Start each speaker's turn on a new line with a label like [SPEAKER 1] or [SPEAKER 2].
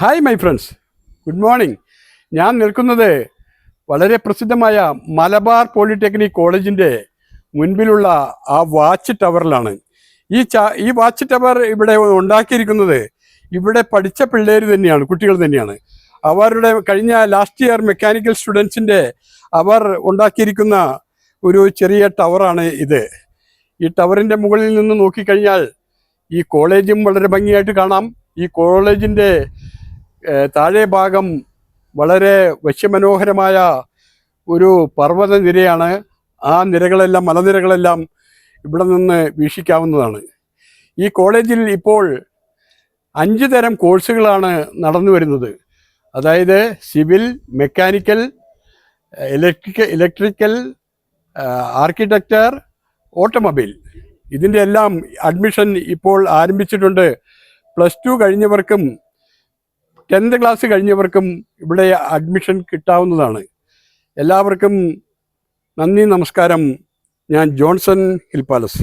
[SPEAKER 1] Hi my friends, good morning. ഞാൻ നിൽക്കുന്നത് വളരെ പ്രസിദ്ധമായ മലബാർ പോളിടെക്നിക് കോളേജിൻ്റെ മുൻപിലുള്ള ആ വാച്ച് ടവറിലാണ്. ഈ വാച്ച് ടവർ ഇവിടെ ഉണ്ടാക്കിയിരിക്കുന്നത് ഇവിടെ പഠിച്ച പിള്ളേർ തന്നെയാണ്, കുട്ടികൾ തന്നെയാണ്. അവരുടെ കഴിഞ്ഞ ലാസ്റ്റ് ഇയർ മെക്കാനിക്കൽ സ്റ്റുഡൻസിൻ്റെ അവർ ഉണ്ടാക്കിയിരിക്കുന്ന ഒരു ചെറിയ ടവറാണ് ഇത്. ഈ ടവറിൻ്റെ മുകളിൽ നിന്ന് നോക്കിക്കഴിഞ്ഞാൽ ഈ കോളേജും വളരെ ഭംഗിയായിട്ട് കാണാം. ഈ കോളേജിൻ്റെ താഴെ ഭാഗം വളരെ വശ്യമനോഹരമായ ഒരു പർവ്വത നിരയാണ്. ആ നിരകളെല്ലാം, മലനിരകളെല്ലാം ഇവിടെ നിന്ന് വീക്ഷിക്കാവുന്നതാണ്. ഈ കോളേജിൽ ഇപ്പോൾ 5 തരം കോഴ്സുകളാണ് നടന്നു വരുന്നത്. അതായത് civil, mechanical, electrical, architecture, automobile. ഇതിൻ്റെ എല്ലാം അഡ്മിഷൻ ഇപ്പോൾ ആരംഭിച്ചിട്ടുണ്ട്. +2 കഴിഞ്ഞവർക്കും 10th ക്ലാസ് കഴിഞ്ഞവർക്കും ഇവിടെ അഡ്മിഷൻ കിട്ടാവുന്നതാണ്. എല്ലാവർക്കും നന്ദി, നമസ്കാരം. ഞാൻ ജോൺസൺ ഹിൽ പാലസ്.